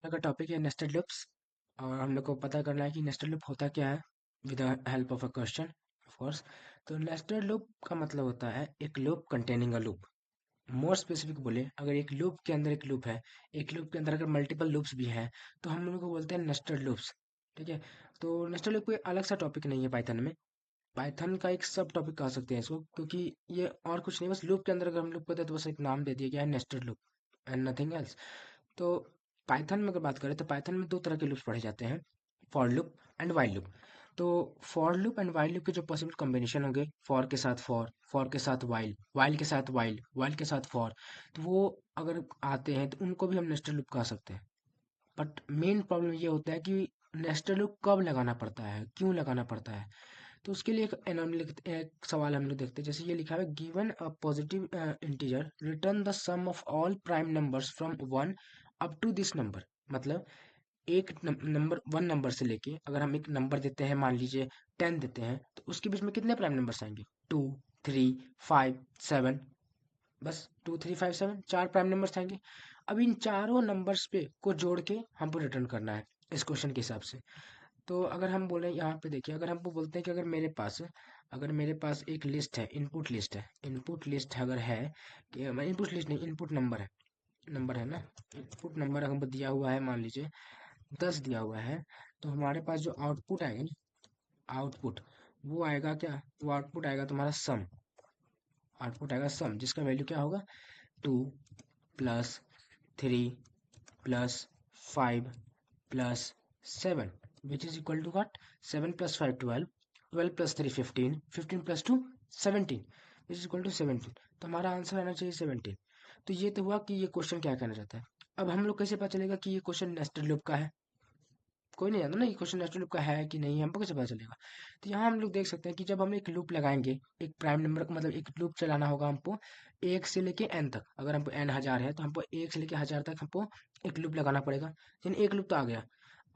का टॉपिक है nested loops. और हम लोग को पता करना है कि नेस्टेड लूप होता क्या है with the help of a question of course. तो नेस्टेड लूप का मतलब होता है एक loop containing a loop. More specific बोले, अगर एक लूप के अंदर एक लूप है, एक लूप के अंदर अगर मल्टीपल लूप्स भी हैं, तो हम लोग को बोलते हैं नेस्टेड लूप्स। ठीक है। तो नेस्टेड लूप कोई अलग सा टॉपिक नहीं है पाइथन में। पाइथन का एक सब टॉपिक कह सकते हैं इसको, क्योंकि ये और कुछ नहीं, बस लूप के अंदर अगर हम लोग कहते हैं तो बस एक नाम दे दिया गया है nested loop and nothing else. तो पाइथन में अगर बात करें तो पाइथन में दो तरह के लूप्स पढ़े जाते हैं, for loop and while loop. तो for loop and while loop के जो पॉसिबल कॉम्बिनेशन होंगे, फॉर के साथ फॉर के साथ वाइल के साथ वाइल के साथ फॉर, तो वो अगर आते हैं तो उनको भी हम नेस्टेड लूप कह सकते हैं। बट मेन प्रॉब्लम ये होता है कि नेस्टेड लूप कब लगाना पड़ता है, क्यों लगाना पड़ता है। तो उसके लिए एक सवाल हम लोग देखते हैं। जैसे ये लिखा है, given a positive integer return the sum of all prime numbers from one up to this number. मतलब एक नंबर, वन नंबर से लेके अगर हम एक नंबर देते हैं, मान लीजिए 10 देते हैं, तो उसके बीच में कितने प्राइम नंबर्स आएंगे? 2, 3, 5, 7। बस 2, 3, 5, 7 चार प्राइम नंबर्स आएंगे। अब इन चारों नंबर्स पे को जोड़ के हमको रिटर्न करना है इस क्वेश्चन के हिसाब से। तो अगर हम बोले यहाँ पे देखिए, अगर हमको बोलते हैं कि अगर मेरे पास एक लिस्ट है, इनपुट लिस्ट अगर है, कि इनपुट लिस्ट नहीं, इनपुट नंबर है ना। इनपुट नंबर हमको दिया हुआ है, मान लीजिए 10 दिया हुआ है। तो हमारे पास जो आउटपुट आएगा ना, आउटपुट वो आएगा क्या? वो आउटपुट आएगा तुम्हारा सम। आउटपुट आएगा सम, जिसका वैल्यू क्या होगा? 2 + 3 + 5 + 7 which is equal to what? 7 + 5 12, 12 + 3 15, 15 + 2 17 which is equal to 17। तो हमारा आंसर आना चाहिए 17। तो ये तो हुआ कि ये क्वेश्चन क्या कहना चाहता है। अब हम लोग कैसे पता चलेगा कि ये क्वेश्चन नेस्टेड लूप का है? कोई नहीं जानता ना ये क्वेश्चन नेस्टेड लूप का है कि नहीं, हमको कैसे पता चलेगा? तो यहाँ हम लोग देख सकते हैं कि जब हम एक लूप लगाएंगे, एक प्राइम नंबर मतलब एक लूप चलाना होगा हमको, एक से लेके एन तक। अगर हमको एन हजार है तो हमको एक से लेके हजार तक हमको एक लूप लगाना पड़ेगा। यानी एक लूप तो आ गया।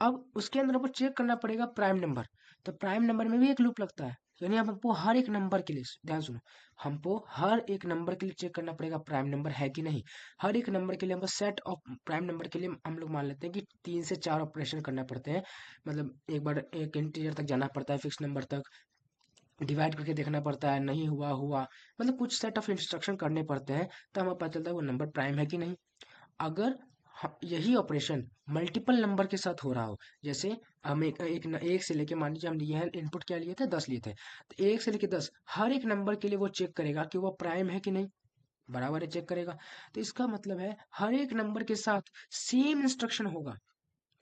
अब उसके अंदर हमको चेक करना पड़ेगा प्राइम नंबर। तो प्राइम नंबर में भी एक लूप लगता है। यानी अब हमको हर एक नंबर के लिए, ध्यान सुनो, हमको हर एक नंबर के लिए चेक करना पड़ेगा प्राइम नंबर है कि नहीं। हर एक नंबर के लिए हमको सेट ऑफ प्राइम नंबर के लिए हम लोग मान लेते हैं कि 3 से 4 ऑपरेशन करना पड़ते हैं। मतलब एक बार एक इंटीजर तक जाना पड़ता है, फिक्स नंबर तक डिवाइड करके देखना पड़ता है, नहीं हुआ हुआ, मतलब कुछ सेट ऑफ इंस्ट्रक्शन करने पड़ते हैं। तो हमें पता चलता है वो नंबर प्राइम है कि नहीं। अगर यही ऑपरेशन मल्टीपल नंबर के साथ हो रहा हो, जैसे हम एक से लेके, मान लीजिए हम लिए हैं इनपुट क्या लिए थे, 10 लिए थे, तो एक से लेके 10 हर एक नंबर के लिए वो चेक करेगा कि वो प्राइम है कि नहीं। बराबर है, चेक करेगा। तो इसका मतलब है हर एक नंबर के साथ सेम इंस्ट्रक्शन होगा।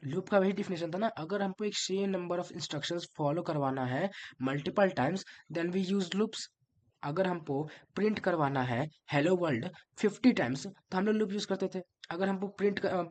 लूप का वही डिफिनेशन था ना, अगर हमको एक same number of instructions follow करवाना है multiple times, then we use loops. अगर हमको प्रिंट करवाना है हेलो वर्ल्ड 50 टाइम्स, तो हम लोग लूप यूज करते थे। अगर हमको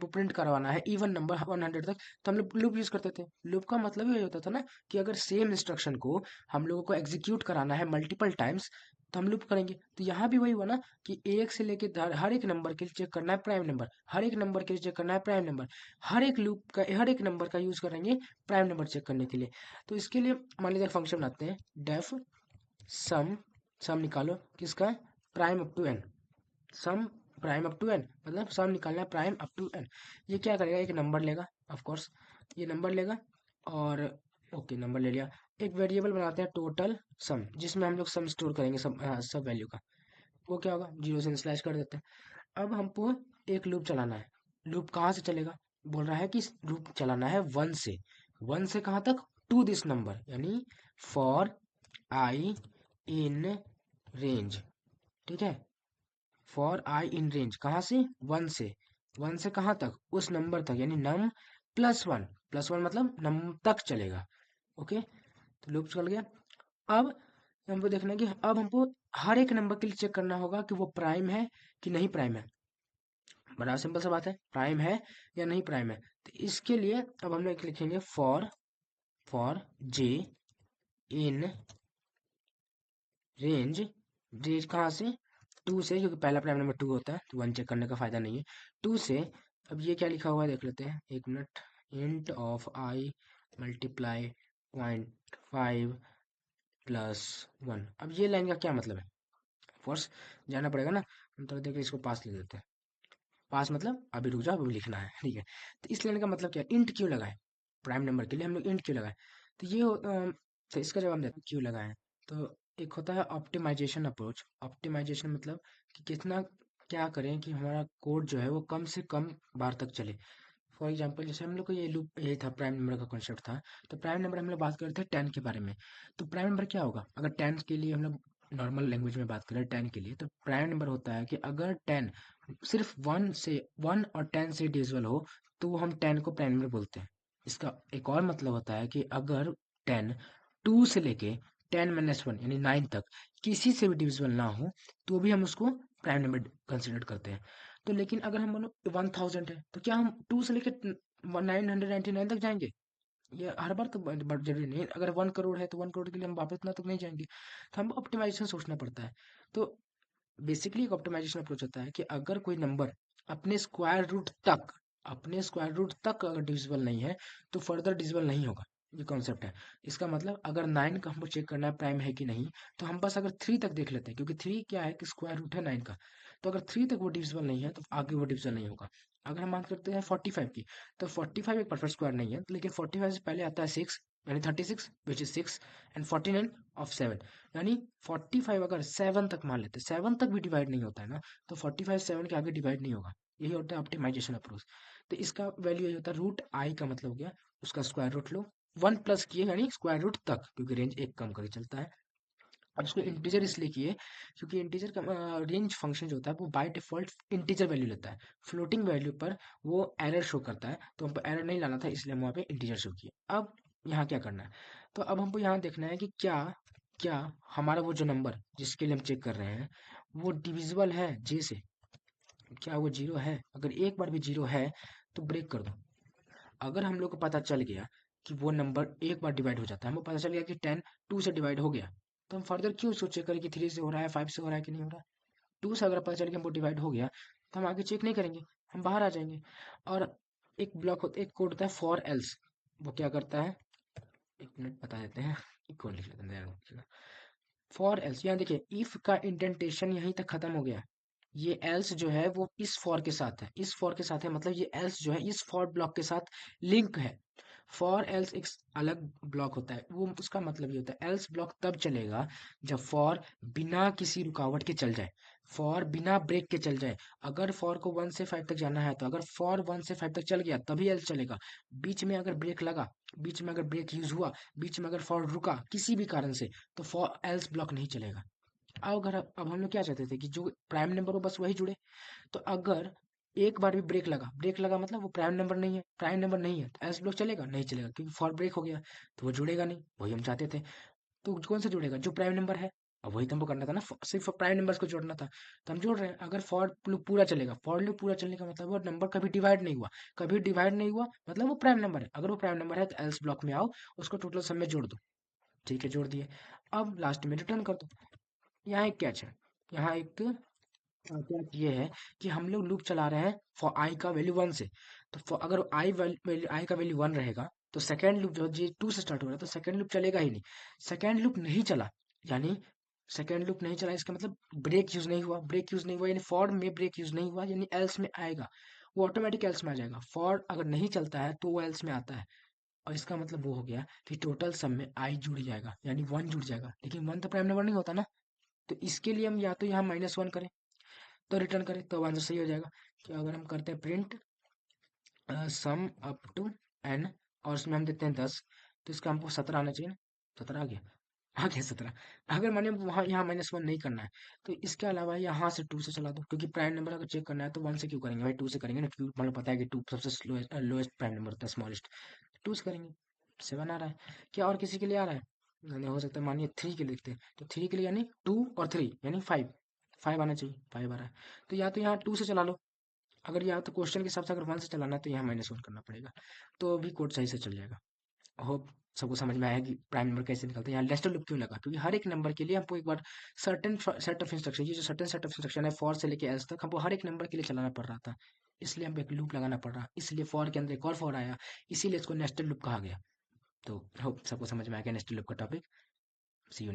प्रिंट करवाना है इवन नंबर 100 तक, तो हम लोग लूप यूज करते थे। लूप का मतलब ये होता था ना कि अगर सेम इंस्ट्रक्शन को हम लोगों को एग्जीक्यूट कराना है मल्टीपल टाइम्स, तो हम लूप करेंगे। तो यहाँ भी वही हुआ ना कि एक से लेके हर एक नंबर के लिए चेक करना है प्राइम नंबर, हर एक नंबर के लिए चेक करना है प्राइम नंबर, हर एक लूप का हर एक नंबर का यूज करेंगे प्राइम नंबर चेक करने के लिए। तो इसके लिए मान लीजिए फंक्शन बनाते हैं, डेफ सम। सम निकालो किसका? Prime up to N. Sum prime up to N, मतलब सम निकालना है प्राइम अप टू एन। ये क्या करेगा? एक नंबर लेगा, ऑफ कोर्स ये नंबर लेगा। और ओके, नंबर ले लिया। एक वेरिएबल बनाते हैं टोटल सम, जिसमें हम लोग सम स्टोर करेंगे, सब वैल्यू का। वो क्या होगा? जीरो से स्लैश कर देते हैं। अब हमको एक लूप चलाना है। लूप कहाँ से चलेगा? बोल रहा है कि लूप चलाना है वन से। वन से कहाँ तक? टू दिस नंबर, यानी फॉर आई इन रेंज। ठीक है, फॉर आई इन रेंज कहाँ से? वन से। वन से कहाँ तक? उस नंबर तक, यानी नम +1। +1 मतलब नम तक चलेगा। ओके, तो लूप चल गया। अब हमको देखना है कि अब हमको हर एक नंबर के लिए चेक करना होगा कि वो प्राइम है कि नहीं प्राइम है। बड़ा सिंपल सा बात है, प्राइम है या नहीं प्राइम है। तो इसके लिए अब हम लोग लिखेंगे for J in range. Range कहाँ से? टू से, क्योंकि पहला प्राइम नंबर टू होता है, तो वन चेक करने का फायदा नहीं है। टू से। अब ये क्या लिखा हुआ है देख लेते हैं, एक minute. Int of I multiply 0.5 +1। अब ये लाइन का क्या मतलब है? फोर्स जानना पड़ेगा ना, हम थोड़ा देख के इसको पास ले लेते हैं। पास मतलब अभी रुक जाओ, अभी लिखना है, ठीक है। तो इस लाइन का मतलब क्या है, इंट क्यों लगाए, प्राइम नंबर के लिए हम लोग इंट क्यों लगाए। तो ये तो इसका जवाब देते हैं क्यों लगाए। तो एक होता है ऑप्टिमाइजेशन अप्रोच। ऑप्टिमाइजेशन मतलब कि कितना क्या करें कि हमारा कोड जो है वो कम से कम बार तक चले। फॉर एग्जांपल जैसे हम लोग को ये लूप यही था, प्राइम नंबर का कॉन्सेप्ट था। तो प्राइम नंबर हम लोग बात करते हैं 10 के बारे में। तो प्राइम नंबर क्या होगा, अगर 10 के लिए हम लोग नॉर्मल लैंग्वेज में बात करें 10 के लिए, तो प्राइम नंबर होता है कि अगर 10 सिर्फ 1 और 10 से डिविजिबल हो तो हम 10 को प्राइम नंबर बोलते हैं। इसका एक और मतलब होता है कि अगर 10 2 से लेके 10 - 1 यानी 9 तक किसी से भी डिविजिबल ना हो तो भी हम उसको प्राइम नंबर कंसिडर करते हैं। तो लेकिन अगर हम मानो 1000 है तो क्या हम 2 से लेके 999 तक जाएंगे, ये हर बार तो जरूरी नहीं है। अगर 1 करोड़ है तो 1 करोड़ के लिए हम वापस इतना तक नहीं जाएंगे। तो हम ऑप्टिमाइजेशन सोचना पड़ता है। तो बेसिकली एक ऑप्टिमाइजेशन अप्रोच होता है कि अगर कोई नंबर अपने स्क्वायर रूट तक अगर डिविजिबल नहीं है तो फर्दर डिविजिबल नहीं होगा। ये कॉन्सेप्ट है। इसका मतलब अगर 9 का हमको चेक करना है प्राइम है कि नहीं, तो हम बस अगर 3 तक देख लेते हैं, क्योंकि 3 क्या है कि स्क्वायर रूट है 9 का। तो अगर 3 तक वो डिविजिबल नहीं है तो आगे वो डिविजिबल नहीं होगा। अगर हम बात करते हैं 45 की, तो 45 एक परफेक्ट स्क्वायर नहीं है, लेकिन 45 से पहले आता है 6 यानी 36 विच इज 6 एंड 49 ऑफ 7 यानी 45 अगर 7 तक मान लेते हैं, 7 तक भी डिवाइड नहीं होता है ना, तो 45 7 के आगे डिवाइड नहीं होगा। यही होता है ऑप्टिमाइजेशन अप्रोच। तो इसका वैल्यू यही होता है, रूट आई का मतलब हो गया उसका स्क्वायर रूट लो, 1 प्लस किए यानी स्क्वायर रूट तक, क्योंकि रेंज एक कम करके चलता है। अब इसको इंटीजर इसलिए किए क्योंकि इंटीजर का रेंज फंक्शन जो होता है वो बाय डिफॉल्ट इंटीजर वैल्यू लेता है। फ्लोटिंग वैल्यू पर वो एरर शो करता है, तो हमको एरर नहीं लाना था इसलिए हम वहाँ पे इंटीजर शो किए। अब यहाँ क्या करना है, तो अब हमको यहाँ देखना है कि क्या क्या हमारा वो जो नंबर जिसके लिए हम चेक कर रहे हैं वो डिविजिबल है जे से, क्या वो जीरो है। अगर एक बार भी जीरो है तो ब्रेक कर दो। अगर हम लोग को पता चल गया कि वो नंबर एक बार डिवाइड हो जाता है, हमको पता चल गया कि 10 2 से डिवाइड हो गया, तो हम फर्दर क्यों सोचे करें कि 3 से हो रहा है, 5 से हो रहा है कि नहीं हो रहा है। 2 से अगर पता चल गया हमको डिवाइड हो गया तो हम आगे चेक नहीं करेंगे, हम बाहर आ जाएंगे। और एक कोड होता है फॉर एल्स। वो क्या करता है, एक मिनट बता देते हैं, एक कोड लिख लेते हैं। फॉर एल्स यहाँ देखिए, इफ का इंडेंटेशन यहीं तक खत्म हो गया, ये एल्स जो है वो इस फॉर के साथ है, इस फॉर के साथ है, मतलब ये एल्स जो है इस फॉर ब्लॉक के साथ लिंक है। फॉर एल्स एक अलग ब्लॉक होता है, वो उसका मतलब ये होता है एल्स ब्लॉक तब चलेगा जब फॉर बिना किसी रुकावट के चल जाए, फॉर बिना ब्रेक के चल जाए। अगर फॉर को 1 से 5 तक जाना है तो अगर फॉर 1 से 5 तक चल गया तभी एल्स चलेगा। बीच में अगर ब्रेक लगा, बीच में अगर ब्रेक यूज हुआ, बीच में अगर फॉर रुका किसी भी कारण से, तो फॉर एल्स ब्लॉक नहीं चलेगा। अब हम लोग क्या चाहते थे कि जो प्राइम नंबर हो बस वही जुड़े। तो अगर एक बार भी ब्रेक लगा मतलब वो प्राइम नंबर नहीं है, प्राइम नंबर नहीं है तो एल्स ब्लॉक चलेगा नहीं चलेगा, क्योंकि फॉर ब्रेक हो गया तो वो जुड़ेगा नहीं, वही हम चाहते थे। तो कौन सा जुड़ेगा, जो प्राइम नंबर है। अब वही तो हमको करना था ना, सिर्फ प्राइम नंबर्स को जोड़ना था। तो हम जोड़ रहे हैं। अगर फॉर लूप पूरा चलेगा, फॉर लूप पूरा चलने का मतलब वो नंबर कभी डिवाइड नहीं हुआ, कभी डिवाइड नहीं हुआ मतलब वो प्राइम नंबर है। अगर वो प्राइम नंबर है तो एल्स ब्लॉक में आओ, उसको टोटल सम में जोड़ दो। ठीक है, जोड़ दिए। अब लास्ट में रिटर्न कर दो। यहाँ एक कैच है, यहाँ एक कैच ये है कि हम लोग लूप चला रहे हैं फॉर आई का वैल्यू 1 से। तो अगर आई का वैल्यू 1 रहेगा तो सेकेंड लूप जो जी 2 से स्टार्ट हो रहा है तो सेकेंड लूप चलेगा ही नहीं। सेकेंड लूप नहीं चला यानी सेकेंड लूप नहीं चला इसका मतलब ब्रेक यूज नहीं हुआ, ब्रेक यूज नहीं हुआ यानी फॉर में ब्रेक यूज नहीं हुआ यानी एल्स में आएगा, वो ऑटोमेटिक एल्स में आ जाएगा। फॉर अगर नहीं चलता है तो वो एल्स में आता है। और इसका मतलब वो हो गया कि टोटल सम में आई जुड़ जाएगा यानी 1 जुड़ जाएगा, लेकिन 1 तो प्राइम नंबर नहीं होता ना। तो इसके लिए हम या तो यहाँ -1 करें तो रिटर्न करें तो आंसर सही हो जाएगा। कि अगर हम करते हैं print sum up to N और उसमें हम देते हैं 10, तो इसका हमको 17 आना चाहिए ना। 17 आ गया 17। अगर मैंने वहाँ यहाँ -1 नहीं करना है तो इसके अलावा यहाँ से 2 से चला दो, क्योंकि प्राइम नंबर अगर चेक करना है तो 1 से क्यों करेंगे भाई, 2 से करेंगे ना, क्योंकि मतलब पता है कि 2 सबसे लोएस्ट प्राइम नंबर होता है, स्मॉलेस्ट। 2 से करेंगे। 7 आ रहा है। क्या और किसी के लिए आ रहा है, नहीं हो सकता, मानिए 3 के लिए लिखते हैं तो 3 के लिए यानी 2 और 3 यानी 5, 5 आना चाहिए, 5 आ रहा है। तो या तो यहाँ 2 से चला लो, अगर या तो क्वेश्चन के हिसाब से अगर 1 से चलाना है तो यहाँ -1 करना पड़ेगा, तो भी कोड सही से चल जाएगा। होप सबको समझ में आया कि प्राइम नंबर कैसे निकलते हैं। यहाँ नेस्टेड लूप क्यों लगा, क्योंकि हर एक नंबर के लिए हमको एक बार सर्टेन सेट ऑफ इंस्ट्रक्शन, ये जो सर्टेन सेट ऑफ इंस्ट्रक्शन है फॉर से लेके एल्स तक हमको हर एक नंबर के लिए चलाना पड़ रहा था, इसलिए हमको एक लूप लगाना पड़ रहा, इसलिए फॉर के अंदर एक और फॉर आया, इसीलिए इसको नेस्टेड लूप कहा गया। तो होप सबको समझ में आ गया नेस्टेड लूप का टॉपिक। See you.